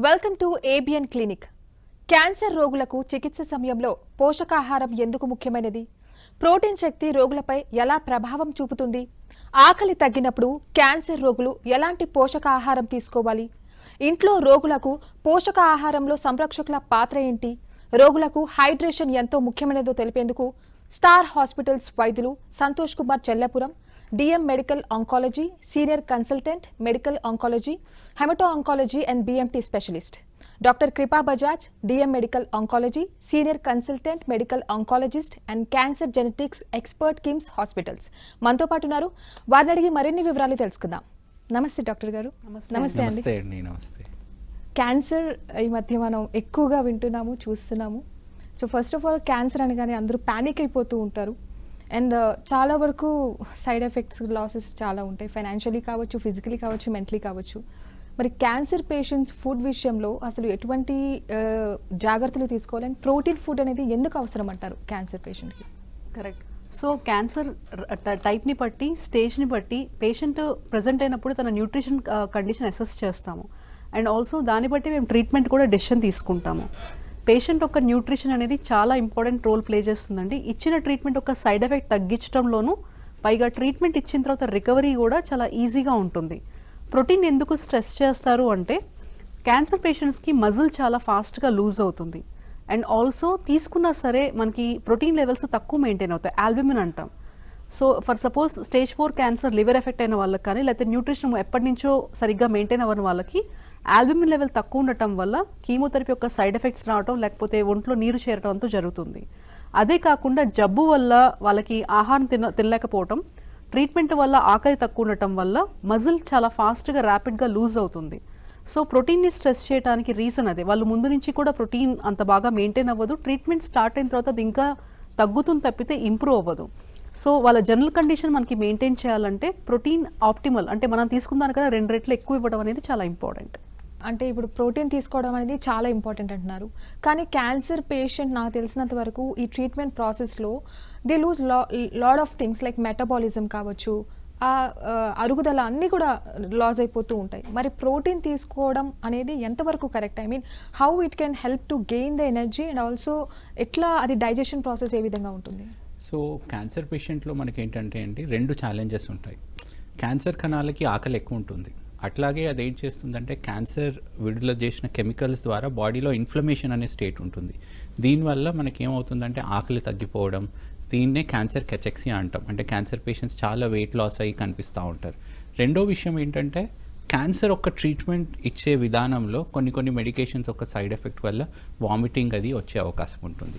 Welcome to ABN clinic. Cancer రోగులకు చికిత్స సమయంలో పోషకాహారం ఎందుకు ముఖ్యమైనది? ప్రోటీన్ శక్తి రోగులపై ఎలా ప్రభావం చూపుతుంది? ఆకలి తగ్గినప్పుడు క్యాన్సర్ రోగులు ఎలాంటి పోషకాహారం తీసుకోవాలి? ఇంట్లో రోగులకు పోషకాహారంలో సంరక్షకుల పాత్ర ఏంటి? రోగులకు హైడ్రేషన్ ఎంతో ముఖ్యమైనదో తెలిపేందుకు స్టార్ హాస్పిటల్స్ వైద్యులు Santosh Kumar చెల్లపురం, DM Medical Oncology, Senior Consultant, Medical Oncology, Hemato-Oncology and BMT Specialist. Dr. Kripa Bajaj, DM Medical Oncology, Senior Consultant, Medical Oncologist and Cancer Genetics Expert, KIMS Hospitals. మనతో పాటు ఉన్నారు. వారిని అడిగి మరిన్ని వివరాలు తెలుసుకుందాం. నమస్తే డాక్టర్ గారు. నమస్తే అండి. నమస్తే. క్యాన్సర్ ఈ మధ్య మనం ఎక్కువగా వింటున్నాము, చూస్తున్నాము. So first of all cancer అనగానే అందరూ ప్యానిక్ అయిపోతూ ఉంటారు. అండ్ చాలా వరకు సైడ్ ఎఫెక్ట్స్, లాసెస్ చాలా ఉంటాయి. ఫైనాన్షియలీ కావచ్చు, ఫిజికలీ కావచ్చు, మెంటలీ కావచ్చు. మరి క్యాన్సర్ పేషెంట్స్ ఫుడ్ విషయంలో అసలు ఎటువంటి జాగ్రత్తలు తీసుకోవాలి? అండ్ ప్రోటీన్ ఫుడ్ అనేది ఎందుకు అవసరం అంటారు క్యాన్సర్ పేషెంట్కి? కరెక్ట్. సో క్యాన్సర్ టైప్ని బట్టి, స్టేజ్ని బట్టి పేషెంట్ ప్రజెంట్ అయినప్పుడు తన న్యూట్రిషన్ కండిషన్ అసెస్ చేస్తాము. అండ్ ఆల్సో దాన్ని బట్టి మేము ట్రీట్మెంట్ కూడా డెసిషన్ తీసుకుంటాము. పేషెంట్ యొక్క న్యూట్రిషన్ అనేది చాలా ఇంపార్టెంట్ రోల్ ప్లే చేస్తుందండి. ఇచ్చిన ట్రీట్మెంట్ ఒక సైడ్ ఎఫెక్ట్ తగ్గించడంలోనూ, పైగా ట్రీట్మెంట్ ఇచ్చిన తర్వాత రికవరీ కూడా చాలా ఈజీగా ఉంటుంది. ప్రోటీన్ ఎందుకు స్ట్రెస్ చేస్తారు అంటే, క్యాన్సర్ పేషెంట్స్కి మజిల్ చాలా ఫాస్ట్గా లూజ్ అవుతుంది. అండ్ ఆల్సో తీసుకున్నా సరే మనకి ప్రోటీన్ లెవెల్స్ తక్కువ మెయింటైన్ అవుతాయి, ఆల్బుమిన్ అంటాం. So for suppose stage 4 cancer liver effect అయిన వాళ్ళకి కానీ, లేకపోతే న్యూట్రిషన్ ఎప్పటి నుంచో సరిగ్గా మెయింటైన్ అవ్వని వాళ్ళకి ఆల్బుమిన్ లెవెల్ తక్కువ ఉండటం వల్ల కీమోథెరపీ యొక్క సైడ్ ఎఫెక్ట్స్ రావడం, లేకపోతే ఒంట్లో నీరు చేరడం అంతా జరుగుతుంది. అదే కాకుండా జబ్బు వల్ల వాళ్ళకి ఆహారం తినలేకపోవటం, ట్రీట్మెంట్ వల్ల ఆకలి తక్కువ ఉండటం వల్ల మజిల్ చాలా ఫాస్ట్గా ర్యాపిడ్గా లూజ్ అవుతుంది. సో ప్రోటీన్ని స్ట్రెస్ చేయడానికి రీజన్ అదే. వాళ్ళు ముందు నుంచి కూడా ప్రోటీన్ అంత బాగా మెయింటైన్ అవ్వదు. ట్రీట్మెంట్ స్టార్ట్ అయిన తర్వాత అది ఇంకా తగ్గుతుంది తప్పితే ఇంప్రూవ్ అవ్వదు. సో వాళ్ళ జనరల్ కండిషన్ మనకి మెయింటైన్ చేయాలంటే ప్రోటీన్ ఆప్టిమల్, అంటే మనం తీసుకున్నాను కదా 2 రెట్లు ఎక్కువ ఇవ్వడం అనేది చాలా ఇంపార్టెంట్. అంటే ఇప్పుడు ప్రోటీన్ తీసుకోవడం అనేది చాలా ఇంపార్టెంట్ అంటున్నారు. కానీ క్యాన్సర్ పేషెంట్ నాకు తెలిసినంత వరకు ఈ ట్రీట్మెంట్ ప్రాసెస్లో they lose lot of things like metabolism కావచ్చు, అరుగుదల అన్నీ కూడా లాస్ అయిపోతూ ఉంటాయి. మరి ప్రోటీన్ తీసుకోవడం అనేది ఎంతవరకు correct? I mean how it can help to gain the energy and also ఎట్లా అది డైజెషన్ ప్రాసెస్ ఏ విధంగా ఉంటుంది? సో క్యాన్సర్ పేషెంట్లో మనకి ఏంటంటే అండి 2 ఛాలెంజెస్ ఉంటాయి. క్యాన్సర్ కణాలకి ఆకలి ఎక్కువ ఉంటుంది. అట్లాగే అది ఏం చేస్తుందంటే క్యాన్సర్ విడుదల చేసిన కెమికల్స్ ద్వారా బాడీలో ఇన్ఫ్లమేషన్ అనే స్టేట్ ఉంటుంది. దీనివల్ల మనకి ఏమవుతుందంటే ఆకలి తగ్గిపోవడం, దీన్నే క్యాన్సర్ కెచెక్సియా అంటాం. అంటే క్యాన్సర్ పేషెంట్స్ చాలా వెయిట్ లాస్ అయ్యి కనిపిస్తూ ఉంటారు. రెండో విషయం ఏంటంటే క్యాన్సర్ ఒక ట్రీట్మెంట్ ఇచ్చే విధానంలో కొన్ని మెడికేషన్స్ ఒక సైడ్ ఎఫెక్ట్ వల్ల వామిటింగ్ అది వచ్చే అవకాశం ఉంటుంది.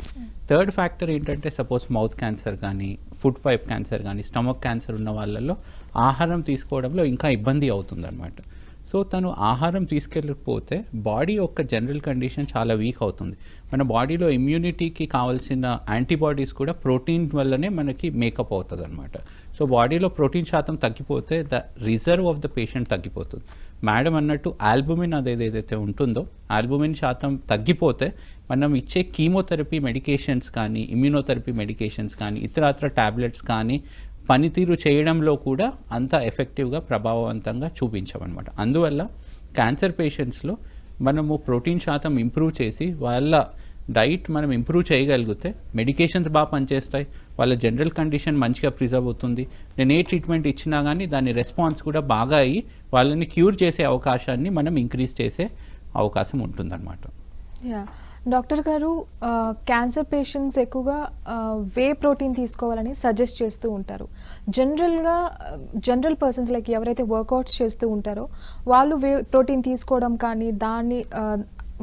థర్డ్ ఫ్యాక్టర్ ఏంటంటే సపోజ్ మౌత్ క్యాన్సర్ కానీ, ఫుడ్ పైప్ క్యాన్సర్ కానీ, స్టమక్ క్యాన్సర్ ఉన్న వాళ్ళల్లో ఆహారం తీసుకోవడంలో ఇంకా ఇబ్బంది అవుతుంది అనమాట. సో తను ఆహారం తీసుకెళ్ళకపోతే బాడీ యొక్క జనరల్ కండిషన్ చాలా వీక్ అవుతుంది. మన బాడీలో ఇమ్యూనిటీకి కావాల్సిన యాంటీబాడీస్ కూడా ప్రోటీన్ వల్లనే మనకి మేకప్ అవుతుంది అనమాట. సో బాడీలో ప్రోటీన్ శాతం తగ్గిపోతే the reserve of the patient తగ్గిపోతుంది. మేడం అన్నట్టు ఆల్బుమిన్ అదేదైతే ఉంటుందో, ఆల్బుమిన్ శాతం తగ్గిపోతే మనం ఇచ్చే కీమోథెరపీ మెడికేషన్స్ కానీ, ఇమ్యూనోథెరపీ మెడికేషన్స్ కానీ, ఇతరత్ర టాబ్లెట్స్ కానీ పనితీరు చేయడంలో కూడా అంత ఎఫెక్టివ్గా ప్రభావవంతంగా చూపించమన్నమాట. అందువల్ల క్యాన్సర్ పేషెంట్స్లో మనము ప్రోటీన్ శాతం ఇంప్రూవ్ చేసి వాళ్ళ డైట్ మనం ఇంప్రూవ్ చేయగలిగితే మెడికేషన్స్ బాగా పనిచేస్తాయి, వాళ్ళ జనరల్ కండిషన్ మంచిగా ప్రిజర్వ్ అవుతుంది. నేను ఏ ట్రీట్మెంట్ ఇచ్చినా కానీ దాని రెస్పాన్స్ కూడా బాగా అయ్యి వాళ్ళని క్యూర్ చేసే అవకాశాన్ని మనం ఇంక్రీజ్ చేసే అవకాశం ఉంటుందన్నమాట. డాక్టర్ గారు, క్యాన్సర్ పేషెంట్స్ ఎక్కువగా వే ప్రోటీన్ తీసుకోవాలని సజెస్ట్ చేస్తూ ఉంటారు. జనరల్ పర్సన్స్ లైక్ ఎవరైతే వర్కౌట్స్ చేస్తూ ఉంటారో వాళ్ళు వే ప్రోటీన్ తీసుకోవడం కానీ దాన్ని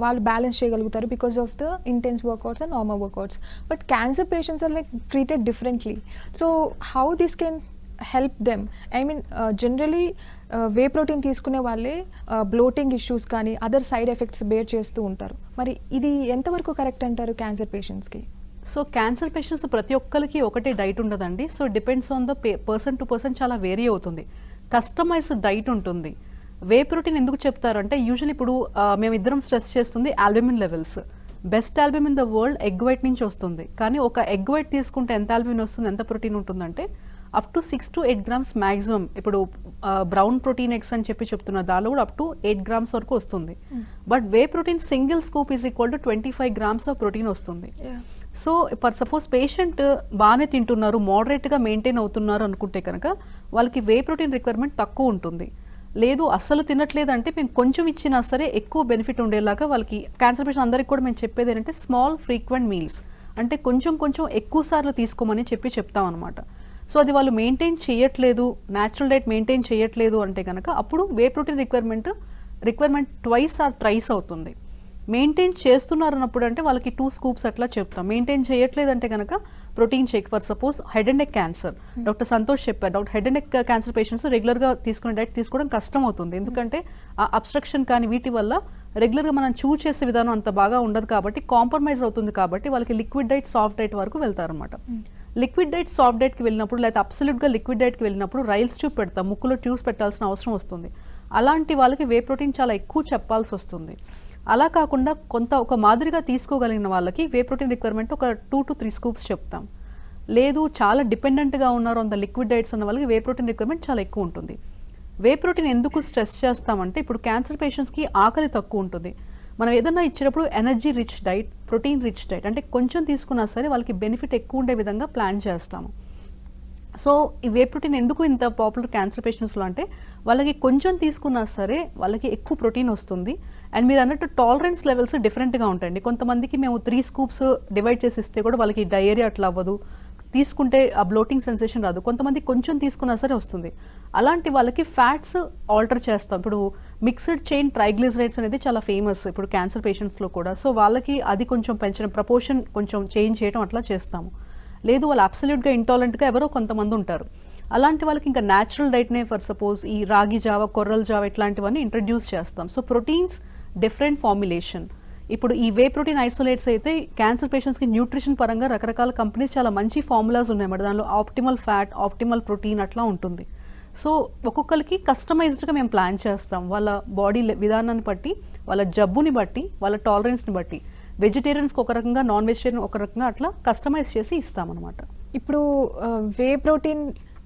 వాళ్ళు బ్యాలెన్స్ చేయగలుగుతారు because of the intense workouts and normal workouts. But cancer patients are like treated differently. So how this can help them? I mean generally whey protein తీసుకునే వాళ్ళే బ్లోటింగ్ ఇష్యూస్ కానీ other side effects bear చేస్తూ ఉంటారు. మరి ఇది ఎంతవరకు correct అంటారు cancer పేషెంట్స్కి? సో క్యాన్సర్ పేషెంట్స్ ప్రతి ఒక్కరికి ఒకటే డైట్ ఉండదండి. So depends on the person to person చాలా వేరీ అవుతుంది. కస్టమైజ్డ్ డైట్ ఉంటుంది. వే ప్రోటీన్ ఎందుకు చెప్తారంటే, యూజువల్లీ ఇప్పుడు మేమిద్దరం స్ట్రెస్ చేస్తుంది albumin levels. Best albumin in the world egg white నుంచి వస్తుంది. కానీ ఒక ఎగ్ వైట్ తీసుకుంటే ఎంత ఆల్బుమిన్ వస్తుంది, ఎంత ప్రోటీన్ ఉంటుందంటే up to 6 to 8 grams maximum. ఇప్పుడు బ్రౌన్ ప్రోటీన్ ఎగ్స్ అని చెప్తున్నారు, దానిలో కూడా అప్ టు 8 grams వరకు వస్తుంది. But whey protein single scoop is equal to 25 grams of protein వస్తుంది. సో ఫర్ సపోజ్ పేషెంట్ బాగానే తింటున్నారు, మోడరేట్గా మెయింటైన్ అవుతున్నారు అనుకుంటే కనుక వాళ్ళకి వే ప్రోటీన్ రిక్వైర్మెంట్ తక్కువ ఉంటుంది. లేదు అస్సలు తినట్లేదు అంటే మేము కొంచెం ఇచ్చినా సరే ఎక్కువ బెనిఫిట్ ఉండేలాగా వాళ్ళకి, క్యాన్సర్ పేషెంట్ అందరికీ కూడా మేము చెప్పేది ఏంటంటే స్మాల్ ఫ్రీక్వెంట్ మీల్స్, అంటే కొంచెం కొంచెం ఎక్కువ సార్లు తీసుకోమని చెప్తాం అనమాట. సో అది వాళ్ళు మెయింటైన్ చేయట్లేదు, న్యాచురల్ డైట్ మెయింటైన్ చేయట్లేదు అంటే కనుక అప్పుడు whey protein requirement twice or thrice అవుతుంది. మెయింటైన్ చేస్తున్నారు అన్నప్పుడు అంటే వాళ్ళకి 2 scoops అట్లా చెప్తాం. మెయింటైన్ చేయట్లేదు అంటే కనుక protein shake. For suppose head and neck cancer, doctor Santosh చెప్పారు, doctor head and neck cancer patients రెగ్యులర్గా తీసుకునే డైట్ తీసుకోవడం కష్టం అవుతుంది. ఎందుకంటే ఆ అబ్స్ట్రక్షన్ కానీ వీటి వల్ల రెగ్యులర్గా మనం చూ చేసే విధానం అంత బాగా ఉండదు కాబట్టి కాంప్రమైజ్ అవుతుంది. కాబట్టి వాళ్ళకి లిక్విడ్ డైట్, సాఫ్ట్ డైట్ వరకు వెళ్తారనమాట. లిక్విడ్ డైట్, సాఫ్ట్ డైట్కి వెళ్ళినప్పుడు లేదా అబ్సల్యూట్గా లిక్విడ్ డైట్కి వెళ్ళినప్పుడు రైల్స్ ట్యూబ్ పెడతాం, ముక్కులో ట్యూబ్స్ పెట్టాల్సిన అవసరం వస్తుంది. అలాంటి వాళ్ళకి వే ప్రోటీన్ చాలా ఎక్కువ చెప్పాల్సి వస్తుంది. అలా కాకుండా ఒక మాదిరిగా తీసుకోగలిగిన వాళ్ళకి వే ప్రోటీన్ రిక్వైర్మెంట్ ఒక 2 to 3 scoops చెప్తాం. లేదు చాలా డిపెండెంట్గా ఉన్నారు ఆన్ ద లిక్విడ్ డైట్స్ అన్న వాళ్ళకి వే ప్రోటీన్ రిక్వైర్మెంట్ చాలా ఎక్కువ ఉంటుంది. వే ప్రోటీన్ ఎందుకు స్ట్రెస్ చేస్తామంటే ఇప్పుడు క్యాన్సర్ పేషెంట్స్కి ఆకలి తక్కువ ఉంటుంది. మనం ఏదన్నా ఇచ్చేటప్పుడు energy rich diet, protein rich diet అంటే కొంచెం తీసుకున్నా సరే వాళ్ళకి బెనిఫిట్ ఎక్కువ ఉండే విధంగా ప్లాన్ చేస్తాము. సో ఈ వే ప్రోటీన్ ఎందుకు ఇంత పాపులర్ క్యాన్సర్ పేషెంట్స్లో అంటే వాళ్ళకి కొంచెం తీసుకున్నా సరే వాళ్ళకి ఎక్కువ ప్రోటీన్ వస్తుంది. అండ్ మీరు అన్నట్టు టాలరెన్స్ లెవెల్స్ డిఫరెంట్గా ఉంటాయండి. కొంతమందికి మేము 3 scoops డివైడ్ చేసి ఇస్తే కూడా వాళ్ళకి డయేరియా అట్లా అవ్వదు, తీసుకుంటే ఆ బ్లోటింగ్ సెన్సేషన్ రాదు. కొంతమంది కొంచెం తీసుకున్నా సరే వస్తుంది. అలాంటి వాళ్ళకి ఫ్యాట్స్ ఆల్టర్ చేస్తాం. ఇప్పుడు మిక్స్డ్ చైన్ ట్రైగ్లిజరైడ్స్ అనేది చాలా ఫేమస్ ఇప్పుడు క్యాన్సర్ పేషెంట్స్లో కూడా. సో వాళ్ళకి అది కొంచెం పెంచడం, ప్రపోర్షన్ కొంచెం చేంజ్ చేయడం అట్లా చేస్తాము. లేదు వాళ్ళు అబ్సల్యూట్గా ఇంటాలరెంట్గా ఎవరో కొంతమంది ఉంటారు, అలాంటి వాళ్ళకి ఇంకా న్యాచురల్ డైట్నే ఫర్ సపోజ్ ఈ రాగి జావ, కొర్రల జావ ఇట్లాంటివన్నీ ఇంట్రడ్యూస్ చేస్తాం. So proteins different formulation. ఇప్పుడు ఈ వే ప్రోటీన్ ఐసోలేట్స్ అయితే క్యాన్సర్ పేషెంట్స్కి న్యూట్రిషన్ పరంగా రకరకాల కంపెనీస్ చాలా మంచి ఫార్ములాస్ ఉన్నాయన్నమాట. దానిలో ఆప్టిమల్ ఫ్యాట్, ఆప్టిమల్ ప్రోటీన్ అట్లా ఉంటుంది. సో ఒక్కొక్కరికి కస్టమైజ్డ్గా మేము ప్లాన్ చేస్తాం వాళ్ళ బాడీ విధానాన్ని బట్టి, వాళ్ళ జబ్బుని బట్టి, వాళ్ళ టాలరెన్స్ని బట్టి. వెజిటేరియన్స్కి ఒక రకంగా, నాన్ వెజిటేరియన్ ఒక రకంగా అట్లా కస్టమైజ్ చేసి ఇస్తామన్నమాట. ఇప్పుడు వే ప్రోటీన్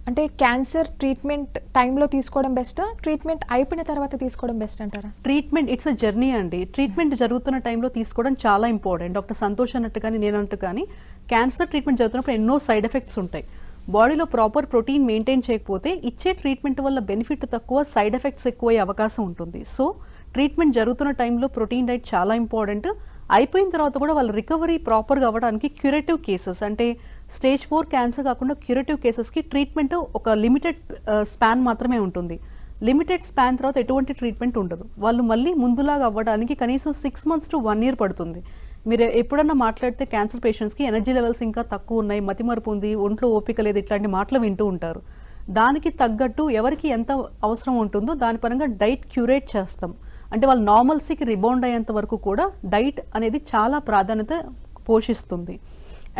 అంటే క్యాన్సర్ ట్రీట్మెంట్ టైంలో తీసుకోవడం బెస్టా, ట్రీట్మెంట్ అయిపోయిన తర్వాత తీసుకోవడం బెస్ట్ అంటారా? ట్రీట్మెంట్ ఇట్స్ అ జర్నీ అండి. ట్రీట్మెంట్ జరుగుతున్న టైంలో తీసుకోవడం చాలా ఇంపార్టెంట్. డాక్టర్ సంతోష్ అన్నట్టు కానీ నేను అన్నట్టు కానీ క్యాన్సర్ ట్రీట్మెంట్ జరుగుతున్నప్పుడు ఎన్నో సైడ్ ఎఫెక్ట్స్ ఉంటాయి. బాడీలో ప్రాపర్ ప్రోటీన్ మెయింటైన్ చేయకపోతే ఇచ్చే ట్రీట్మెంట్ వల్ల బెనిఫిట్ తక్కువ, సైడ్ ఎఫెక్ట్స్ ఎక్కువ అవకాశం ఉంటుంది. సో ట్రీట్మెంట్ జరుగుతున్న టైంలో ప్రోటీన్ డైట్ చాలా ఇంపార్టెంట్. అయిపోయిన తర్వాత కూడా వాళ్ళ రికవరీ ప్రాపర్గా అవ్వడానికి క్యూరేటివ్ కేసెస్ అంటే స్టేజ్ 4 క్యాన్సర్ కాకుండా క్యూరేటివ్ కేసెస్కి ట్రీట్మెంట్ ఒక లిమిటెడ్ స్పాన్ మాత్రమే ఉంటుంది. లిమిటెడ్ స్పాన్ తర్వాత ఎటువంటి ట్రీట్మెంట్ ఉండదు. వాళ్ళు మళ్ళీ ముందులాగా అవ్వడానికి కనీసం 6 months to 1 year పడుతుంది. మీరు ఎప్పుడన్నా మాట్లాడితే క్యాన్సర్ పేషెంట్స్కి ఎనర్జీ లెవెల్స్ ఇంకా తక్కువ ఉన్నాయి, మతిమరుపు ఉంది, ఒంట్లో ఓపిక లేదు, ఇట్లాంటి మాటలు వింటూ ఉంటారు. దానికి తగ్గట్టు ఎవరికి ఎంత అవసరం ఉంటుందో దాని పరంగా డైట్ క్యూరేట్ చేస్తాం. అంటే వాళ్ళు నార్మల్సీకి రిబౌండ్ అయ్యేంత వరకు కూడా డైట్ అనేది చాలా ప్రాధాన్యత పోషిస్తుంది.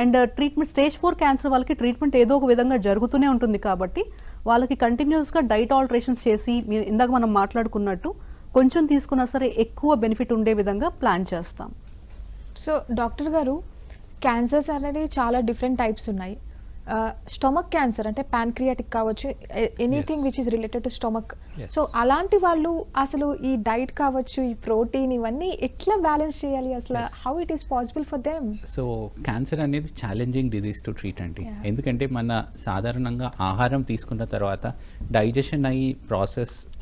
అండ్ ట్రీట్మెంట్ స్టేజ్ 4 క్యాన్సర్ వాళ్ళకి ట్రీట్మెంట్ ఏదో ఒక విధంగా జరుగుతూనే ఉంటుంది కాబట్టి వాళ్ళకి కంటిన్యూస్గా డైట్ ఆల్టరేషన్స్ చేసి మీరు ఇందాక మనం మాట్లాడుకున్నట్టు కొంచెం తీసుకున్నా సరే ఎక్కువ బెనిఫిట్ ఉండే విధంగా ప్లాన్ చేస్తాం. సో డాక్టర్ గారు, క్యాన్సర్స్ అనేది చాలా డిఫరెంట్ టైప్స్ ఉన్నాయి. స్టొమక్ క్యాన్సర్ అంటే ప్యాన్క్రియాటిక్ కావచ్చు, anything which is related to stomach. So అలాంటి వాళ్ళు అసలు ఈ డైట్ కావచ్చు, ఈ ప్రోటీన్ ఇవన్నీ ఎట్లా బ్యాలెన్స్ చేయాలి అసలు? How it is possible for them? So cancer అనేది ఛాలెంజింగ్ డిజీజ్ టు ట్రీట్ అండి. ఎందుకంటే మన సాధారణంగా ఆహారం తీసుకున్న తర్వాత డైజెషన్ అయ్యి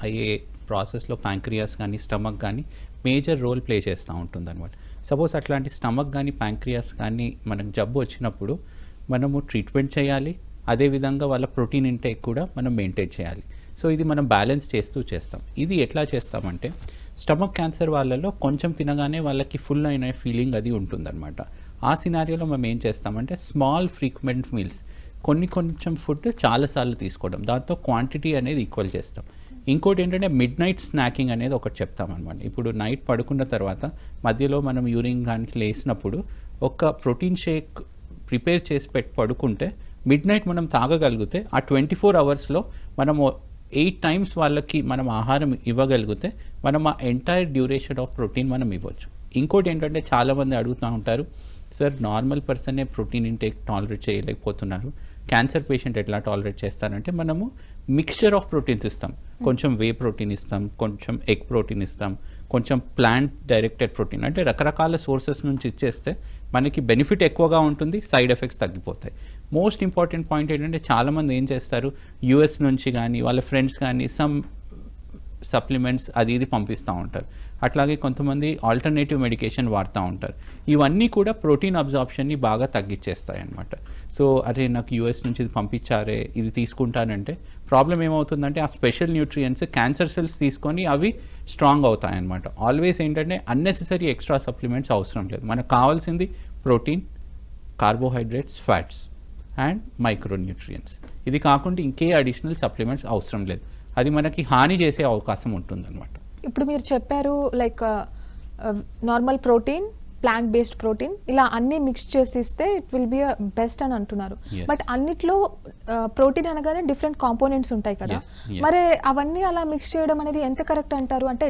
అయ్యే ప్రాసెస్లో ప్యాంక్రియాస్ కానీ స్టమక్ కానీ మేజర్ రోల్ ప్లే చేస్తూ ఉంటుంది అనమాట. సపోజ్ అట్లాంటి స్టమక్ కానీ ప్యాంక్రియాస్ కానీ మనకు జబ్బు వచ్చినప్పుడు మనము ట్రీట్మెంట్ చేయాలి, అదేవిధంగా వాళ్ళ ప్రోటీన్ ఇంటేక్ కూడా మనం మెయింటైన్ చేయాలి. సో ఇది మనం బ్యాలెన్స్ చేస్తాం. ఇది ఎట్లా చేస్తామంటే స్టమక్ క్యాన్సర్ వాళ్ళలో కొంచెం తినగానే వాళ్ళకి ఫుల్ అయిన ఫీలింగ్ అది ఉంటుందన్నమాట. ఆ సినారియోలో మనం ఏం చేస్తామంటే స్మాల్ ఫ్రీక్వెంట్ మీల్స్, కొంచెం ఫుడ్ చాలాసార్లు తీసుకోవడం, దాంతో క్వాంటిటీ అనేది ఈక్వల్ చేస్తాం. ఇంకోటి ఏంటంటే మిడ్ నైట్ స్నాకింగ్ అనేది ఒకటి చెప్తామన్నమాట. ఇప్పుడు నైట్ పడుకున్న తర్వాత మధ్యలో మనం యూరిన్ కానీ లేసినప్పుడు ఒక ప్రోటీన్ షేక్ ప్రిపేర్ చేసి పడుకుంటే మిడ్ నైట్ మనం తాగగలిగితే ఆ 24 hours మనము 8 times వాళ్ళకి మనం ఆహారం ఇవ్వగలిగితే మనం ఆ ఎంటైర్ డ్యూరేషన్ ఆఫ్ ప్రోటీన్ మనం ఇవ్వచ్చు. ఇంకోటి ఏంటంటే చాలామంది అడుగుతూ ఉంటారు, సార్ నార్మల్ పర్సనే ప్రోటీన్ ఇంటేక్ టాలరేట్ చేయలేకపోతున్నారు, క్యాన్సర్ పేషెంట్ ఎట్లా టాలరేట్ చేస్తారంటే మనము మిక్స్చర్ ఆఫ్ ప్రోటీన్స్ ఇస్తాం. కొంచెం వే ప్రోటీన్ ఇస్తాం, కొంచెం ఎగ్ ప్రోటీన్ ఇస్తాం, కొంచెం ప్లాంట్ డైరెక్టెడ్ ప్రోటీన్, అంటే రకరకాల సోర్సెస్ నుంచి ఇచ్చేస్తే మనకి బెనిఫిట్ ఎక్కువగా ఉంటుంది, సైడ్ ఎఫెక్ట్స్ తగ్గిపోతాయి. మోస్ట్ ఇంపార్టెంట్ పాయింట్ ఏంటంటే చాలామంది ఏం చేస్తారు, యూఎస్ నుంచి కానీ వాళ్ళ ఫ్రెండ్స్ కానీ సమ్ సప్లిమెంట్స్ అది ఇది పంపిస్తూ ఉంటారు. అట్లాగే కొంతమంది ఆల్టర్నేటివ్ మెడికేషన్ వాడుతూ ఉంటారు. ఇవన్నీ కూడా ప్రోటీన్ అబ్జార్ప్షన్ని బాగా తగ్గించేస్తాయి అన్నమాట. సో అరే నాకు యూఎస్ నుంచి ఇది పంపించారే, ఇది తీసుకుంటానంటే ప్రాబ్లం ఏమవుతుందంటే ఆ స్పెషల్ న్యూట్రియంట్స్ క్యాన్సర్ సెల్స్ తీసుకొని అవి స్ట్రాంగ్ అవుతాయి అన్నమాట. ఆల్వేస్ ఏంటంటే అన్నెసెసరీ ఎక్స్ట్రా సప్లిమెంట్స్ అవసరం లేదు. మనకు కావాల్సింది protein, carbohydrates, fats and micronutrients. ఇది కాకుండా ఇంకే అడిషనల్ సప్లిమెంట్స్ అవసరం లేదు. అది మనకి హాని చేసే అవకాశం ఉంటుందన్నమాట. ఇప్పుడు మీరు చెప్పారు like normal protein, plant based protein, ఇలా అన్ని మిక్స్ చేసి ఇస్తే ఇట్ విల్ బి బెస్ట్ అని అంటున్నారు. Yes. బట్ అన్నిట్లో ప్రోటీన్ అనగానే డిఫరెంట్ కాంపోనెంట్స్ ఉంటాయి కదా. Yes, yes. మరి అవన్నీ అలా మిక్స్ చేయడం అనేది ఎంత కరెక్ట్ అంటారు? అంటే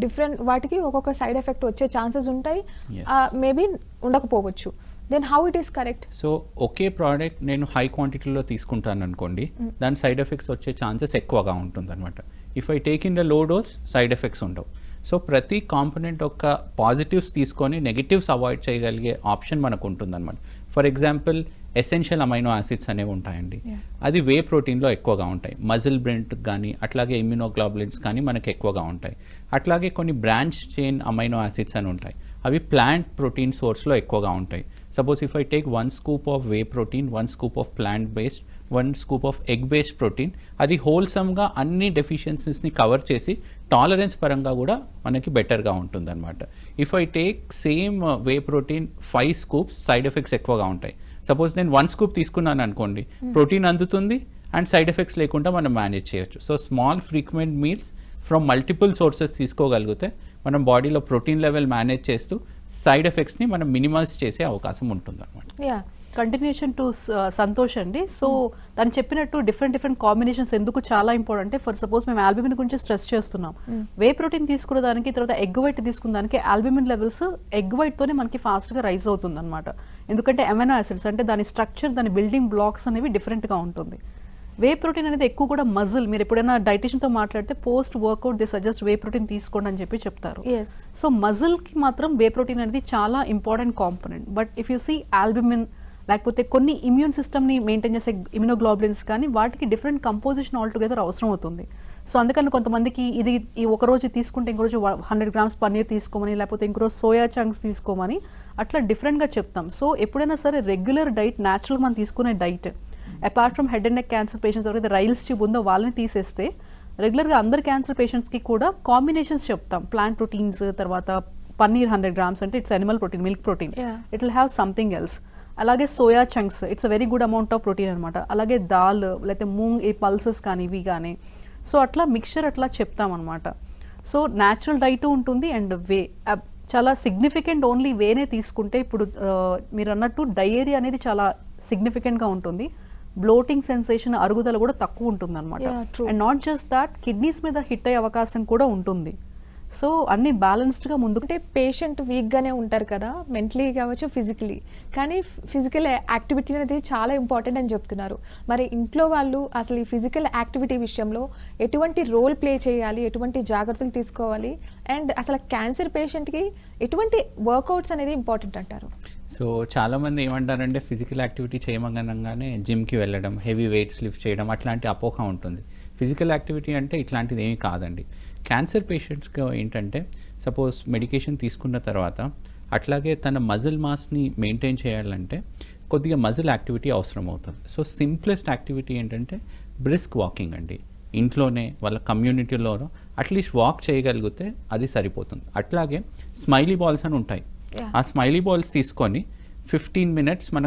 డిఫరెంట్ వాటికి ఒక్కొక్క సైడ్ ఎఫెక్ట్ వచ్చే ఛాన్సెస్ ఉంటాయి, Yes. మేబీ ఉండకపోవచ్చు. Then how it is correct? So ఒకే ప్రోడక్ట్ నేను హై క్వాంటిటీలో తీసుకుంటాను అనుకోండి, దాని సైడ్ ఎఫెక్ట్స్ వచ్చే ఛాన్సెస్ ఎక్కువగా ఉంటుందన్నమాట. If I take in the low dose side effects ఉండవు. సో ప్రతి కాంపోనెంట్ యొక్క పాజిటివ్స్ తీసుకొని నెగిటివ్స్ అవాయిడ్ చేయగలిగే ఆప్షన్ మనకు ఉంటుందన్నమాట. For example essential amino acids అనేవి ఉంటాయండి. అది వే ప్రోటీన్లో ఎక్కువగా ఉంటాయి. మజిల్ బ్రెంట్ కానీ అట్లాగే ఇమ్యూనోగ్లోబులిన్స్ కానీ మనకి ఎక్కువగా ఉంటాయి. అట్లాగే కొన్ని బ్రాంచ్ చైన్ అమైనో యాసిడ్స్ అని ఉంటాయి, అవి ప్లాంట్ ప్రోటీన్ సోర్స్లో ఎక్కువగా ఉంటాయి. Suppose if I take 1 scoop of whey protein, 1 scoop of plant based, 1 scoop of egg based protein, అది హోల్సమ్గా అన్ని డెఫిషియన్సీస్ని కవర్ చేసి టాలరెన్స్ పరంగా కూడా మనకి బెటర్గా ఉంటుందన్నమాట. If I take same whey protein 5 scoops, side effects ఎక్కువగా ఉంటాయి. సపోజ్ నేను 1 scoop తీసుకున్నాను అనుకోండి, ప్రోటీన్ అందుతుంది అండ్ సైడ్ ఎఫెక్ట్స్ లేకుండా మనం మేనేజ్ చేయొచ్చు. So small frequent meals from multiple sources తీసుకోగలిగితే మనం బాడీలో ప్రోటీన్ లెవెల్ మేనేజ్ చేస్తూ సైడ్ ఎఫెక్ట్స్ని మనం మినిమైజ్ చేసే అవకాశం ఉంటుందన్నమాట. యా, కంటిన్యూషన్ టు సంతోష్ అండి. సో తను చెప్పినట్టు డిఫరెంట్ కాంబినేషన్స్ ఎందుకు చాలా ఇంపార్టెంట్ అంటే, ఫర్ సపోజ్ మేము ఆల్బుమిన్ గురించి స్ట్రెస్ చేస్తున్నాం. వే ప్రోటీన్ తీసుకున్న దానికి తర్వాత ఎగ్ వైట్ తీసుకున్న దానికి ఆల్బుమిన్ లెవెల్స్ ఎగ్ వైట్ తోనే మనకి ఫాస్ట్ గా రైజ్ అవుతుంది అనమాట. ఎందుకంటే అమైనో యాసిడ్స్ అంటే దాని స్ట్రక్చర్, దాని బిల్డింగ్ బ్లాక్స్ అనేవి డిఫరెంట్ గా ఉంటుంది. వే ప్రోటీన్ అనేది ఎక్కువ కూడా మజిల్, మీరు ఎప్పుడైనా డైటీషియన్తో మాట్లాడితే post workout they suggest whey protein తీసుకోండి అని చెప్పి చెప్తారు. ఎస్. సో మజిల్కి మాత్రం వే ప్రోటీన్ అనేది చాలా important component. But if you see albumin లేకపోతే కొన్ని ఇమ్యూన్ సిస్టమ్ని మెయింటైన్ చేసే ఇమ్యూనోగ్లోబులిన్స్ కానీ వాటికి డిఫరెంట్ కంపోజిషన్ ఆల్ టుగెదర్ అవసరం అవుతుంది. సో అందుకని కొంతమందికి ఇది ఈ ఒక రోజు తీసుకుంటే ఇంకో రోజు 100 grams పన్నీర్ తీసుకోమని, లేకపోతే ఇంకో రోజు సోయా చంక్స్ తీసుకోమని అట్లా డిఫరెంట్గా చెప్తాం. సో ఎప్పుడైనా సరే రెగ్యులర్ డైట్, న్యాచురల్గా మనం తీసుకునే diet, apart from head and neck cancer patients ఎవరైతే రైల్స్ ట్యూబ్ ఉందో వాళ్ళని తీసేస్తే రెగ్యులర్గా అందరు క్యాన్సర్ పేషెంట్స్కి కూడా కాంబినేషన్స్ చెప్తాం. ప్లాంట్ ప్రోటీన్స్, తర్వాత పన్నీర్ 100 grams అంటే it's animal protein, milk protein, it will have something else. అలాగే soya chunks, it's a very good amount of protein అనమాట. అలాగే దాల్, లేకపోతే మూంగ్, ఈ పల్సెస్ కానీ ఇవి కానీ. సో అట్లా మిక్చర్ అట్లా చెప్తాం అనమాట. సో న్యాచురల్ డైట్ ఉంటుంది అండ్ వే చాలా సిగ్నిఫికెంట్. ఓన్లీ వేనే తీసుకుంటే ఇప్పుడు మీరు అన్నట్టు డయేరియా అనేది చాలా సిగ్నిఫికెంట్గా ఉంటుంది. బ్లోటింగ్ సెన్సేషన్, అరుగుదల కూడా తక్కువ ఉంటుంది అనమాట. And not just that, kidneys మీద హిట్ అయ్యే అవకాశం కూడా ఉంటుంది. సో అన్ని బ్యాలెన్స్డ్గా ముందుకు. అంటే పేషెంట్ వీక్గానే ఉంటారు కదా, మెంటలీ కావచ్చు, ఫిజికలీ. కానీ ఫిజికల్ యాక్టివిటీ అనేది చాలా ఇంపార్టెంట్ అని చెప్తున్నారు. మరి ఇంట్లో వాళ్ళు అసలు ఈ ఫిజికల్ యాక్టివిటీ విషయంలో ఎటువంటి రోల్ ప్లే చేయాలి, ఎటువంటి జాగ్రత్తలు తీసుకోవాలి, అండ్ అసలు క్యాన్సర్ పేషెంట్కి ఎటువంటి వర్కౌట్స్ అనేది ఇంపార్టెంట్ అంటారు? సో చాలామంది ఏమంటారంటే ఫిజికల్ యాక్టివిటీ చేయమనగానే జిమ్కి వెళ్ళడం, హెవీ వెయిట్స్ లిఫ్ట్ చేయడం అట్లాంటి అపోహ ఉంటుంది. ఫిజికల్ యాక్టివిటీ అంటే ఇట్లాంటిది ఏమీ కాదండి. క్యాన్సర్ పేషెంట్స్కి ఏంటంటే సపోజ్ మెడికేషన్ తీసుకున్న తర్వాత అట్లాగే తన మజిల్ మాస్ని మెయింటైన్ చేయాలంటే కొద్దిగా మజిల్ యాక్టివిటీ అవసరం అవుతుంది. సో సింప్లెస్ట్ యాక్టివిటీ ఏంటంటే బ్రిస్క్ వాకింగ్ అండి. ఇంట్లోనే వాళ్ళ కమ్యూనిటీలోనో అట్లీస్ట్ వాక్ చేయగలిగితే అది సరిపోతుంది. అట్లాగే స్మైలీ బాల్స్ అని ఉంటాయి. ఆ స్మైలీ బాల్స్ తీసుకొని 15 minutes మన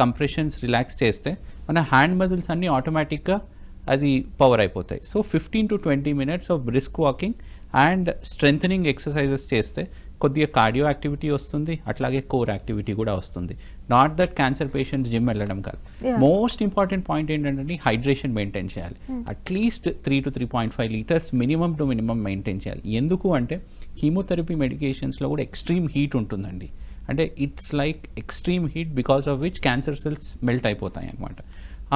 కంప్రెషన్స్ రిలాక్స్ చేస్తే మన హ్యాండ్ మజిల్స్ అన్నీ ఆటోమేటిక్గా అది పవర్ అయిపోతాయి. So 15 to 20 minutes of brisk walking and strengthening exercises చేస్తే కొద్దిగా కార్డియో యాక్టివిటీ వస్తుంది, అట్లాగే కోర్ యాక్టివిటీ కూడా వస్తుంది. Not that cancer patients gym వెళ్ళడం కాదు. మోస్ట్ ఇంపార్టెంట్ పాయింట్ ఏంటంటే హైడ్రేషన్ మెయింటైన్ చేయాలి. At least 3 to 3.5 liters minimum to minimum maintain చేయాలి. ఎందుకు అంటే కీమోథెరపీ మెడికేషన్స్లో కూడా ఎక్స్ట్రీమ్ హీట్ ఉంటుందండి. అంటే it's like extreme heat because of which cancer cells melt అయిపోతాయి అన్నమాట.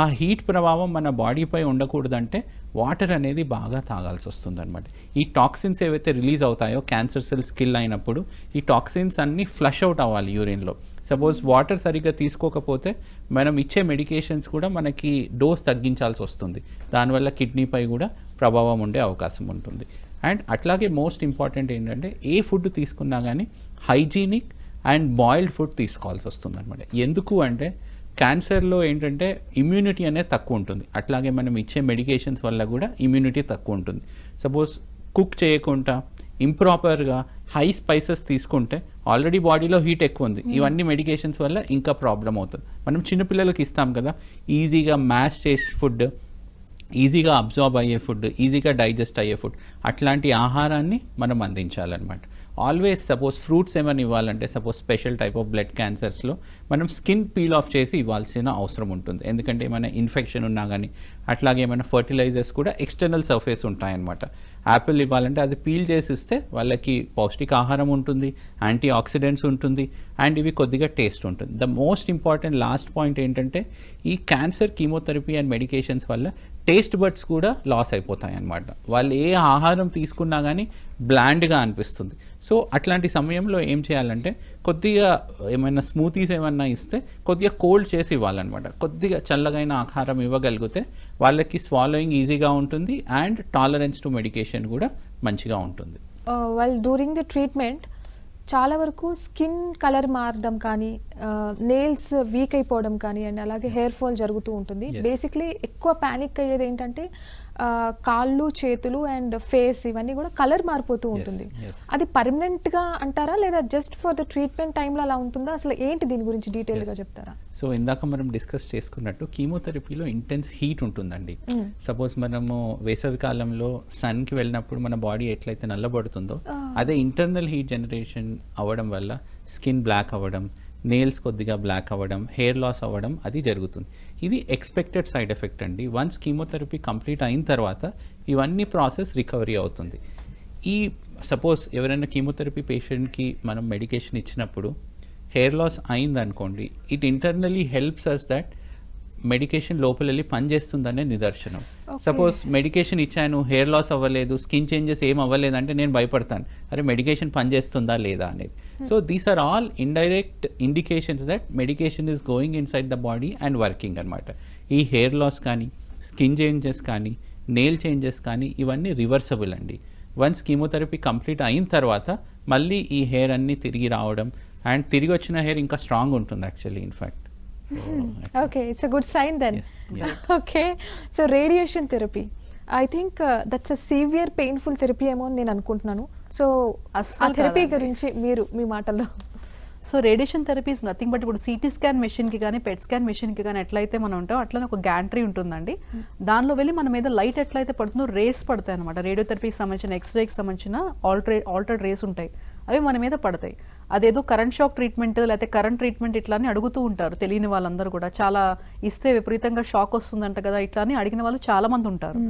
ఆ హీట్ ప్రభావం మన బాడీపై ఉండకూడదంటే వాటర్ అనేది బాగా తాగాల్సి వస్తుంది అనమాట. ఈ టాక్సిన్స్ ఏవైతే రిలీజ్ అవుతాయో క్యాన్సర్ సెల్స్ కిల్ అయినప్పుడు ఈ టాక్సిన్స్ అన్నీ ఫ్లష్ అవుట్ అవ్వాలి యూరిన్లో. సపోజ్ వాటర్ సరిగ్గా తీసుకోకపోతే మనం ఇచ్చే మెడికేషన్స్ కూడా మనకి డోస్ తగ్గించాల్సి వస్తుంది. దానివల్ల కిడ్నీపై కూడా ప్రభావం ఉండే అవకాశం ఉంటుంది. అండ్ అట్లాగే మోస్ట్ ఇంపార్టెంట్ ఏంటంటే ఏ ఫుడ్ తీసుకున్నా కానీ హైజీనిక్ అండ్ బాయిల్డ్ ఫుడ్ తీసుకోవాల్సి వస్తుంది అనమాట. ఎందుకు అంటే క్యాన్సర్లో ఏంటంటే ఇమ్యూనిటీ అనేది తక్కువ ఉంటుంది. అట్లాగే మనం ఇచ్చే మెడికేషన్స్ వల్ల కూడా ఇమ్యూనిటీ తక్కువ ఉంటుంది. సపోజ్ కుక్ చేయకుండా ఇంప్రాపర్గా హై స్పైసెస్ తీసుకుంటే ఆల్రెడీ బాడీలో హీట్ ఎక్కువ ఉంది. ఇవన్నీ మెడికేషన్స్ వల్ల ఇంకా ప్రాబ్లం అవుతుంది. మనం చిన్నపిల్లలకి ఇస్తాం కదా ఈజీగా మ్యాష్ చేసే ఫుడ్, ఈజీగా అబ్జార్బ్ అయ్యే ఫుడ్, ఈజీగా డైజెస్ట్ అయ్యే ఫుడ్, అట్లాంటి ఆహారాన్ని మనం అందించాలన్నమాట. ఆల్వేస్ సపోజ్ ఫ్రూట్స్ ఏమైనా ఇవ్వాలంటే suppose special type of blood క్యాన్సర్స్లో మనం స్కిన్ పీల్ ఆఫ్ చేసి ఇవ్వాల్సిన అవసరం ఉంటుంది. ఎందుకంటే ఏమైనా ఇన్ఫెక్షన్ ఉన్నా కానీ అట్లాగే ఏమైనా ఫర్టిలైజర్స్ కూడా ఎక్స్టర్నల్ సర్ఫేస్ ఉంటాయన్నమాట. యాపిల్ ఇవ్వాలంటే అది పీల్ చేసి ఇస్తే వాళ్ళకి పౌష్టికాహారం ఉంటుంది, యాంటీ ఆక్సిడెంట్స్ ఉంటుంది, అండ్ ఇవి కొద్దిగా టేస్ట్ ఉంటుంది. The most important last point ఏంటంటే ఈ క్యాన్సర్ కీమోథెరపీ అండ్ మెడికేషన్స్ వల్ల టేస్ట్ బడ్స్ కూడా లాస్ అయిపోతాయి అన్నమాట. వాళ్ళు ఏ ఆహారం తీసుకున్నా కానీ బ్లాండ్గా అనిపిస్తుంది. సో అట్లాంటి సమయంలో ఏం చేయాలంటే కొద్దిగా ఏమైనా స్మూతీస్ ఏమన్నా ఇస్తే కొద్దిగా కోల్డ్ చేసి ఇవ్వాలన్నమాట. కొద్దిగా చల్లగైన ఆహారం ఇవ్వగలిగితే వాళ్ళకి స్వాలోయింగ్ ఈజీగా ఉంటుంది అండ్ టాలరెన్స్ టు మెడికేషన్ కూడా మంచిగా ఉంటుంది. వాళ్ళు డ్యూరింగ్ ది ట్రీట్మెంట్ చాలా వరకు స్కిన్ కలర్ మారడం కానీ నెయిల్స్ వీక్ అయిపోవడం కానీ అండ్ అలాగే హెయిర్ ఫాల్ జరుగుతూ ఉంటుంది. బేసిక్లీ ఎక్కువ ప్యానిక్ అయ్యేది ఏంటంటే కాళ్ళు, చేతులు అండ్ ఫేస్ ఇవన్నీ కూడా కలర్ మారిపోతూ ఉంటుంది. అది పర్మనెంట్గా అంటారా లేదా జస్ట్ ఫర్ ద ట్రీట్మెంట్ టైంలో అలా ఉంటుందా? అసలు ఏంటి దీని గురించి డీటెయిల్గా చెప్తారా? సో ఇందాక మనం డిస్కస్ చేసుకున్నట్టు కీమోథెరపీలో ఇంటెన్స్ హీట్ ఉంటుందండి. సపోజ్ మనము వేసవి కాలంలో సన్కి వెళ్ళినప్పుడు మన బాడీ ఎట్లయితే నల్లబడుతుందో అదే ఇంటర్నల్ హీట్ జనరేషన్ అవ్వడం వల్ల స్కిన్ బ్లాక్ అవ్వడం, నెయిల్స్ కొద్దిగా బ్లాక్ అవ్వడం, హెయిర్ లాస్ అవ్వడం అది జరుగుతుంది. ఇది ఎక్స్పెక్టెడ్ సైడ్ ఎఫెక్ట్ అండి. వన్స్ కీమోథెరపీ కంప్లీట్ అయిన తర్వాత ఇవన్నీ ప్రాసెస్ రికవరీ అవుతుంది. ఈ సపోజ్ ఎవరైనా కీమోథెరపీ పేషెంట్కి మనం మెడికేషన్ ఇచ్చినప్పుడు హెయిర్ లాస్ అయిందనుకోండి, it internally helps us that medication లోపల వెళ్ళి పనిచేస్తుందనే నిదర్శనం. సపోజ్ మెడికేషన్ ఇచ్చాను, హెయిర్ లాస్ అవ్వలేదు, స్కిన్ చేంజెస్ ఏం అవ్వలేదు అంటే నేను భయపడతాను, అరే మెడికేషన్ పనిచేస్తుందా లేదా అనేది. So these are all indirect indications that medication is going inside the body and working అనమాట. ఈ హెయిర్ లాస్ కానీ, స్కిన్ చేంజెస్ కానీ, నెయిల్ చేంజెస్ కానీ ఇవన్నీ రివర్సబుల్ అండి. వన్స్ కీమోథెరపీ కంప్లీట్ అయిన తర్వాత మళ్ళీ ఈ హెయిర్ అన్నీ తిరిగి రావడం అండ్ తిరిగి వచ్చిన హెయిర్ ఇంకా స్ట్రాంగ్ ఉంటుంది actually in fact. Okay, it's a good sign then. Yes. Okay, so radiation therapy, I think that's a severe painful therapy ఏమో అని నేను అనుకుంటున్నాను. సో ఆ థెరపీ గురించి మీరు మీ మాటల్లో. So radiation therapy is nothing but ఇప్పుడు సిటీ స్కాన్ మెషిన్కి కానీ పెట్ స్కాన్ మెషిన్కి కానీ ఎట్లయితే మనం ఉంటామో అట్లనే ఒక గ్యాంట్రీ ఉంటుందండి. దానిలో వెళ్ళి మన మీద లైట్ ఎట్లయితే పడుతుందో రేస్ పడతాయి అనమాట. రేడియోథెరపీకి సంబంధించిన ఎక్స్రేకి సంబంధించిన ఆల్టర్డ్ రేస్ ఉంటాయి, అవి మన మీద పడతాయి. అదేదో కరెంట్ షాక్ ట్రీట్మెంట్ లేకపోతే కరెంట్ ట్రీట్మెంట్ ఇట్లా అని అడుగుతూ ఉంటారు తెలియని వాళ్ళందరూ కూడా. చాలా ఇస్తే విపరీతంగా షాక్ వస్తుందంట కదా ఇట్లా అని అడిగిన వాళ్ళు చాలా మంది ఉంటారు.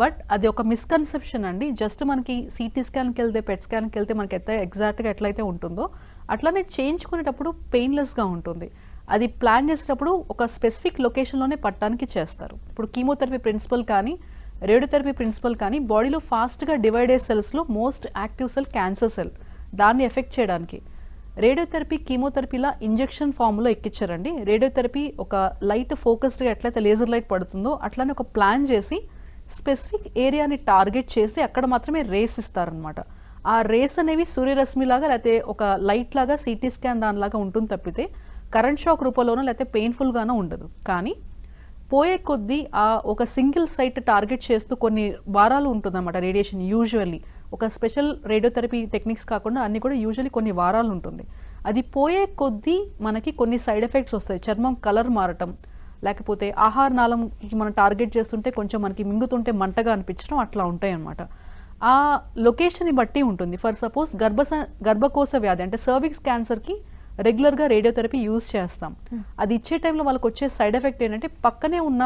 బట్ అది ఒక మిస్కన్సెప్షన్ అండి. జస్ట్ మనకి సిటీ స్కాన్కి వెళ్తే పెట్ స్కాన్కి వెళ్తే మనకి ఎగ్జాక్ట్గా ఎట్లయితే ఉంటుందో అట్లానే చేయించుకునేటప్పుడు పెయిన్లెస్గా ఉంటుంది. అది ప్లాన్ చేసేటప్పుడు ఒక స్పెసిఫిక్ లొకేషన్లోనే పట్టడానికి చేస్తారు. ఇప్పుడు కీమోథెరపీ ప్రిన్సిపల్ కానీ రేడియోథెరపీ ప్రిన్సిపల్ కానీ బాడీలో ఫాస్ట్గా డివైడ్ అయ్యే సెల్స్లో most active cell cancer cell. దాన్ని ఎఫెక్ట్ చేయడానికి రేడియోథెరపీ కీమోథెరపీలా ఇంజెక్షన్ ఫామ్లో ఎక్కించారండి. రేడియోథెరపీ ఒక లైట్ ఫోకస్డ్గా ఎట్లయితే లేజర్ లైట్ పడుతుందో అట్లానే ఒక ప్లాన్ చేసి స్పెసిఫిక్ ఏరియాని టార్గెట్ చేసి అక్కడ మాత్రమే రేస్ ఇస్తారనమాట. ఆ రేస్ అనేవి సూర్యరశ్మిలాగా లేకపోతే ఒక లైట్ లాగా సిటీ స్కాన్ దానిలాగా ఉంటుంది తప్పితే కరెంట్ షాక్ రూపంలోనో లేకపోతే పెయిన్ఫుల్గానో ఉండదు. కానీ పోయే కొద్దీ ఆ ఒక సింగిల్ సైట్ టార్గెట్ చేస్తూ కొన్ని వారాలు ఉంటుందన్నమాట రేడియేషన్. యూజువల్లీ ఒక స్పెషల్ రేడియోథెరపీ టెక్నిక్స్ కాకుండా అన్ని కూడా యూజువల్లీ కొన్ని వారాలు ఉంటుంది. అది పోయే కొద్దీ మనకి కొన్ని సైడ్ ఎఫెక్ట్స్ వస్తాయి. చర్మం కలర్ మారటం, లేకపోతే ఆహార నాళంకి మనం టార్గెట్ చేస్తుంటే కొంచెం మనకి మింగుతుంటే మంటగా అనిపించడం అట్లా ఉంటాయి అన్నమాట. ఆ లొకేషన్ని బట్టి ఉంటుంది. ఫర్ సపోజ్ గర్భకోశ వ్యాధి అంటే సర్విక్స్ క్యాన్సర్కి రెగ్యులర్గా రేడియోథెరపీ యూజ్ చేస్తాం. అది ఇచ్చే టైంలో వాళ్ళకి వచ్చే సైడ్ ఎఫెక్ట్ ఏంటంటే పక్కనే ఉన్న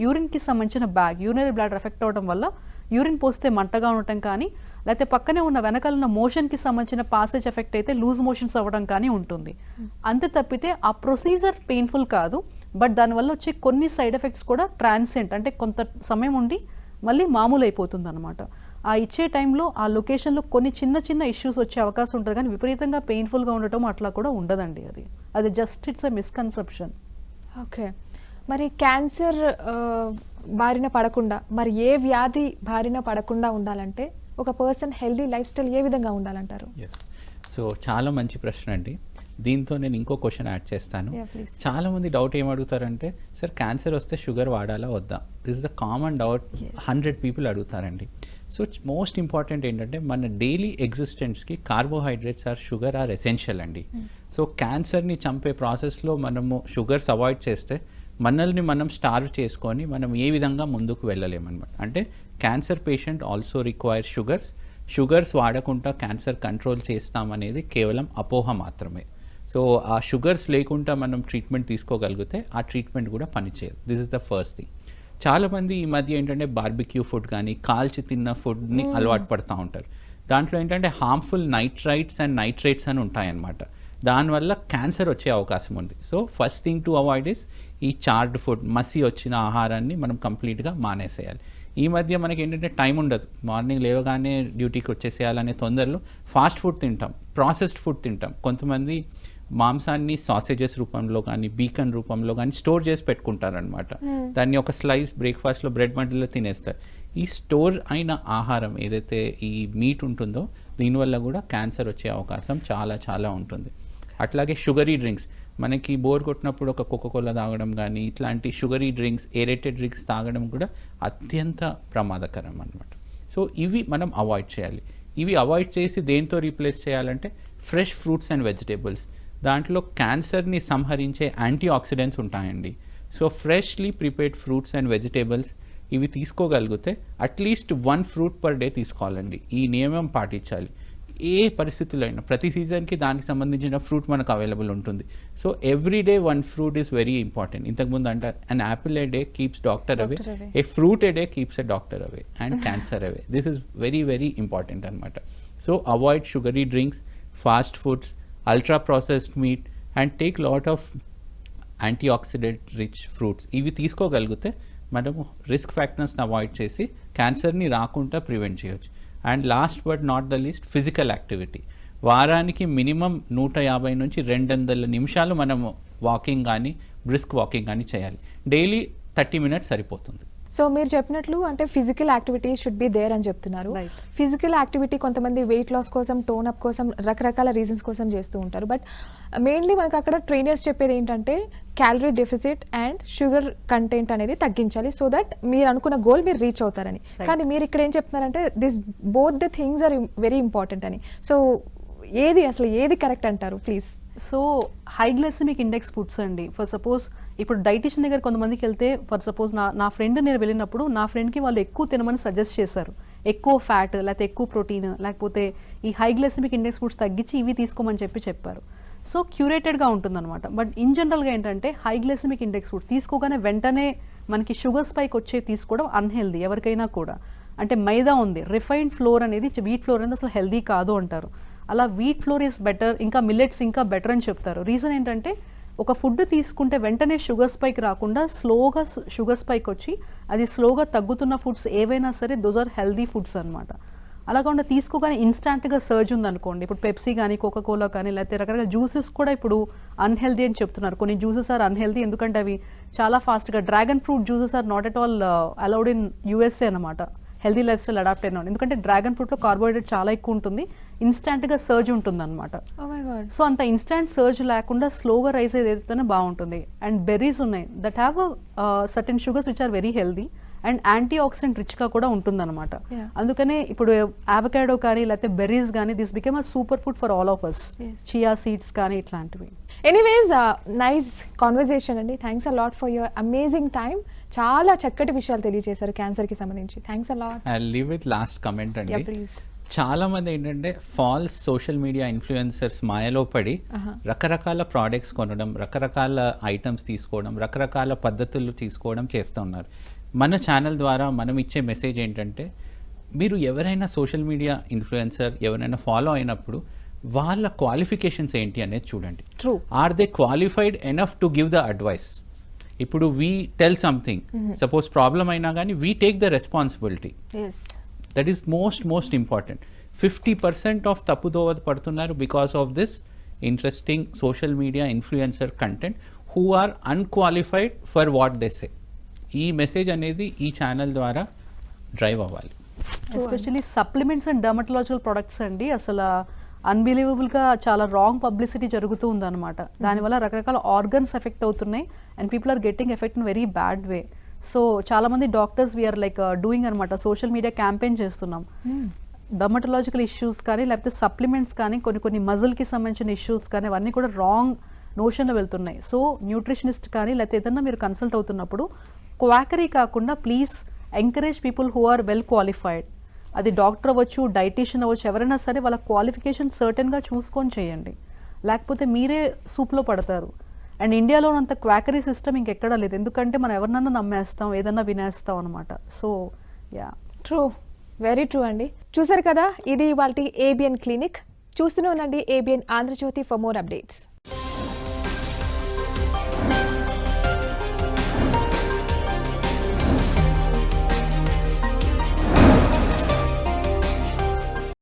యూరిన్కి సంబంధించిన బ్యాగ్ యూరినరీ బ్లాడర్ ఎఫెక్ట్ అవ్వడం వల్ల యూరిన్ పోస్తే మంటగా ఉండటం కానీ, లేకపోతే పక్కనే ఉన్న వెనకాల ఉన్న మోషన్కి సంబంధించిన పాసేజ్ ఎఫెక్ట్ అయితే లూజ్ మోషన్స్ అవ్వడం కానీ ఉంటుంది. అంతే తప్పితే ఆ ప్రొసీజర్ పెయిన్ఫుల్ కాదు. బట్ దానివల్ల వచ్చే కొన్ని సైడ్ ఎఫెక్ట్స్ కూడా ట్రాన్సెంట్, అంటే కొంత సమయం ఉండి మళ్ళీ మామూలు అయిపోతుంది అనమాట. ఆ ఇచ్చే టైంలో ఆ లొకేషన్లో కొన్ని చిన్న చిన్న ఇష్యూస్ వచ్చే అవకాశం ఉంటుంది, కానీ విపరీతంగా పెయిన్ఫుల్గా ఉండటం అట్లా కూడా ఉండదండి. అది just it's a misconception. Okay, మరి క్యాన్సర్ బారిన పడకుండా, మరి ఏ వ్యాధి బారిన పడకుండా ఉండాలంటే ఒక పర్సన్ హెల్దీ లైఫ్ స్టైల్ ఏ విధంగా ఉండాలంటారు? ఎస్, సో చాలా మంచి ప్రశ్న అండి. దీంతో నేను ఇంకో క్వశ్చన్ యాడ్ చేస్తాను. Yeah, please. చాలా మంది డౌట్ ఏం అడుగుతారంటే, సార్ క్యాన్సర్ వస్తే షుగర్ వాడాలా వద్దా? This is the common doubt 100 people అడుగుతారండి. సో మోస్ట్ ఇంపార్టెంట్ ఏంటంటే, మన డైలీ ఎగ్జిస్టెన్స్కి carbohydrates or sugar are essential అండి. సో క్యాన్సర్ని చంపే ప్రాసెస్లో మనము షుగర్స్ అవాయిడ్ చేస్తే మనల్ని మనం స్టార్వ్ చేసుకొని మనం ఏ విధంగా ముందుకు వెళ్ళలేమన్నమాట. అంటే cancer patient also require sugars వాడకుండా క్యాన్సర్ కంట్రోల్ చేస్తామనేది కేవలం అపోహ మాత్రమే. సో ఆ షుగర్స్ లేకుండా మనం ట్రీట్మెంట్ తీసుకోగలిగితే ఆ ట్రీట్మెంట్ కూడా పనిచేయదు. This is the first thing. చాలామంది ఈ మధ్య ఏంటంటే బార్బిక్యూ ఫుడ్ కానీ కాల్చి తిన్న ఫుడ్ని అలవాటు పడుతూ ఉంటారు. దాంట్లో ఏంటంటే హార్మ్ఫుల్ నైట్రైట్స్ అండ్ నైట్రేట్స్ అని ఉంటాయన్నమాట. దానివల్ల క్యాన్సర్ వచ్చే అవకాశం ఉంది. So first thing to avoid is ఈ చార్డ్ ఫుడ్, మసి వచ్చిన ఆహారాన్ని మనం కంప్లీట్గా మానేసేయాలి. ఈ మధ్య మనకి ఏంటంటే టైం ఉండదు, మార్నింగ్ లేవగానే డ్యూటీకి వచ్చేసేయాలనే తొందరలో ఫాస్ట్ ఫుడ్ తింటాం, ప్రాసెస్డ్ ఫుడ్ తింటాం. కొంతమంది మాంసాన్ని సాసేజెస్ రూపంలో కానీ బీకన్ రూపంలో కానీ స్టోర్ చేసి పెట్టుకుంటారనమాట. దాన్ని ఒక స్లైస్ బ్రేక్ఫాస్ట్లో బ్రెడ్ మధ్యలో తినేస్తారు. ఈ స్టోర్ అయిన ఆహారం ఏదైతే ఈ మీట్ ఉంటుందో దీనివల్ల కూడా క్యాన్సర్ వచ్చే అవకాశం చాలా చాలా ఉంటుంది. అట్లాగే షుగరీ డ్రింక్స్, మనకి బోర్ కొట్టినప్పుడు ఒక కోకోకోలా తాగడం కానీ ఇట్లాంటి షుగరీ డ్రింక్స్, ఏరేటెడ్ డ్రింక్స్ తాగడం కూడా అత్యంత ప్రమాదకరం అన్నమాట. సో ఇవి మనం అవాయిడ్ చేయాలి. ఇవి అవాయిడ్ చేసి దేంతో రీప్లేస్ చేయాలంటే ఫ్రెష్ ఫ్రూట్స్ అండ్ వెజిటేబుల్స్. దాంట్లో క్యాన్సర్ని సంహరించే యాంటీ ఆక్సిడెంట్స్ ఉంటాయండి. So freshly prepared fruits and vegetables ఇవి తీసుకోగలిగితే అట్లీస్ట్ 1 ఫ్రూట్ పర్ డే తీసుకోవాలండి. ఈ నియమం పాటించాలి. ఏ పరిస్థితుల్లో అయినా ప్రతి సీజన్కి దానికి సంబంధించిన ఫ్రూట్ మనకు అవైలబుల్ ఉంటుంది. So every day 1 fruit is very important. ఇంతకుముందు అంటారు, an apple a day keeps doctor away, a fruit a day keeps a doctor away and cancer away. This is very very important అనమాట. So avoid sugary drinks, fast foods, ultra processed meat and take lot of antioxidant rich fruits. ఇవి తీసుకోగలిగితే మనము risk ఫ్యాక్టర్స్ని avoid చేసి క్యాన్సర్ని రాకుండా prevent చేయవచ్చు. And last but not the least, physical activity. వారానికి minimum 150 నుంచి 200 నిమిషాలు మనము వాకింగ్ కానీ బ్రిస్క్ వాకింగ్ కానీ చేయాలి. డైలీ 30 మినిట్స్ సరిపోతుంది. సో మీరు చెప్పినట్లు అంటే physical activity should be there అని చెప్తున్నారు. Right. ఫిజికల్ యాక్టివిటీ కొంతమంది వెయిట్ లాస్ కోసం, టోన్ అప్ కోసం, రకరకాల రీజన్స్ కోసం చేస్తూ ఉంటారు. బట్ మెయిన్లీ మనకు అక్కడ ట్రైనర్స్ చెప్పేది ఏంటంటే calorie deficit and sugar content అనేది తగ్గించాలి, సో దట్ మీరు అనుకున్న గోల్ మీరు రీచ్ అవుతారని. కానీ మీరు ఇక్కడ ఏం చెప్తున్నారంటే this both the things are very important అని. సో ఏది కరెక్ట్ అంటారు please? So high glycemic index foods అండి. ఫర్ సపోజ్ ఇప్పుడు డైటిషియన్ దగ్గర కొంతమందికి వెళ్తే, ఫర్ సపోజ్ నా ఫ్రెండ్ నేను వెళ్ళినప్పుడు నా ఫ్రెండ్కి వాళ్ళు ఎక్కువ తినమని సజెస్ట్ చేశారు. ఎక్కువ ఫ్యాట్ లేకపోతే ఎక్కువ ప్రోటీన్ లేకపోతే ఈ హై గ్లైసెమిక్ ఇండెక్స్ ఫుడ్స్ తగ్గించి ఇవి తీసుకోమని చెప్పారు. సో క్యూరేటెడ్గా ఉంటుందన్నమాట. బట్ ఇన్ జనరల్గా ఏంటంటే హై గ్లైసెమిక్ ఇండెక్స్ ఫుడ్ తీసుకోగానే వెంటనే మనకి షుగర్ స్పైక్ వచ్చే తీసుకోవడం అన్హెల్దీ ఎవరికైనా కూడా. అంటే మైదా ఉంది, రిఫైన్డ్ ఫ్లోర్ అనేది, వీట్ ఫ్లోర్ అనేది అసలు హెల్దీ కాదు అంటారు. అలా వీట్ ఫ్లోర్ ఈజ్ బెటర్, ఇంకా మిల్లెట్స్ ఇంకా బెటర్ అని చెప్తారు. రీజన్ ఏంటంటే ఒక ఫుడ్ తీసుకుంటే వెంటనే షుగర్ స్పైక్ రాకుండా స్లోగా షుగర్ స్పైక్ వచ్చి అది స్లోగా తగ్గుతున్న ఫుడ్స్ ఏవైనా సరే దోస్ ఆర్ హెల్దీ ఫుడ్స్ అనమాట. అలాగా తీసుకోగానే ఇన్స్టాంట్గా సర్జ్ ఉందనుకోండి, ఇప్పుడు పెప్సీ కానీ కోకోకోలా కానీ లేకపోతే రకరకాల జ్యూసెస్ కూడా ఇప్పుడు అన్హెల్దీ అని చెప్తున్నారు. కొన్ని జ్యూసెస్ ఆర్ అన్హెల్దీ ఎందుకంటే అవి చాలా ఫాస్ట్గా, dragon fruit juices are not at all allowed in USA అనమాట. హెల్దీ లైఫ్ స్టైల్ అడాప్ట్ అయినా, ఎందుకంటే డ్రాగన్ ఫ్రూట్లో కార్బోహైడ్రేట్ చాలా ఎక్కువ ఉంటుంది, ఇన్స్టాంట్గా సర్జ్ ఉంటుంది అనమాట. సో అంత ఇన్స్టాంట్ సర్జ్ లేకుండా స్లోగా రైస్ ఏదైతేనే బాగుంటుంది. అండ్ బెర్రీస్ ఉన్నాయి that have certain sugars which are very healthy and antioxidant రిచ్గా కూడా ఉంటుందన్నమాట. అందుకనే ఇప్పుడు అవకాడో కానీ లేకపోతే బెర్రీస్ కానీ this became a super food for all of us. Chia seeds కానీ ఇట్లాంటివి. ఎనీవేస్ నైస్ కాన్వర్జేషన్ అండి. Thanks a lot for your amazing time. చాలా చక్కటి విషయాలు తెలియజేశారు క్యాన్సర్కి సంబంధించి. Thanks a lot. I leave with last comment అండి. ప్లీజ్. చాలా మంది ఏంటంటే ఫాల్స్ సోషల్ మీడియా ఇన్ఫ్లుయెన్సర్స్ మాయలో పడి రకరకాల ప్రోడక్ట్స్ కొనడం, రకరకాల ఐటమ్స్ తీసుకోవడం, రకరకాల పద్ధతులు తీసుకోవడం చేస్తూ ఉన్నారు. మన ఛానల్ ద్వారా మనం ఇచ్చే మెసేజ్ ఏంటంటే, మీరు ఎవరైనా సోషల్ మీడియా ఇన్ఫ్లుయెన్సర్ ఎవరైనా ఫాలో అయినప్పుడు వాళ్ళ క్వాలిఫికేషన్స్ ఏంటి అనేది చూడండి. True. Are they qualified enough to give the advice? ఇప్పుడు we tell something, suppose problem అయినా కానీ we take the responsibility. That is most important. 50% of తప్పుదోవ పడుతున్నారు because of this interesting social media influencer content who are unqualified for what they say. ఈ message అనేది ఈ channel ద్వారా drive అవ్వాలి. Especially supplements and డర్మటలాజికల్ products అండి, అసలు అన్బిలీవబుల్గా చాలా రాంగ్ పబ్లిసిటీ జరుగుతూ ఉందన్నమాట. దానివల్ల రకరకాల ఆర్గన్స్ ఎఫెక్ట్ అవుతున్నాయి and people are getting effect in very bad way. So చాలామంది డాక్టర్స్ వీఆర్ లైక్ డూయింగ్ అనమాట, సోషల్ మీడియా క్యాంపెయిన్ చేస్తున్నాం. డర్మటలాజికల్ ఇష్యూస్ కానీ లేకపోతే సప్లిమెంట్స్ కానీ కొన్ని మజిల్కి సంబంధించిన ఇష్యూస్ కానీ అవన్నీ కూడా రాంగ్ నోషన్లో వెళ్తున్నాయి. సో న్యూట్రిషనిస్ట్ కానీ లేకపోతే ఏదన్నా మీరు కన్సల్ట్ అవుతున్నప్పుడు క్వాకరీ కాకుండా please encourage people who are well qualified. అది డాక్టర్ అవ్వచ్చు, డైటీషియన్ అవ్వచ్చు, ఎవరైనా సరే వాళ్ళ క్వాలిఫికేషన్ సర్టెన్గా చూసుకొని చేయండి, లేకపోతే మీరే సూప్లో పడతారు. అండ్ ఇండియాలో అంత క్వాకరీ సిస్టమ్ ఇంకెక్కడా లేదు, ఎందుకంటే మనం ఎవరినన్నా నమ్మేస్తాం, ఏదన్నా వినేస్తాం అనమాట. So yeah, true, very true అండి. చూసారు కదా, ఇది ఇవాల్టి ABN క్లినిక్. చూస్తూనే ఉండండి ABN Andhra Jyothi for more updates.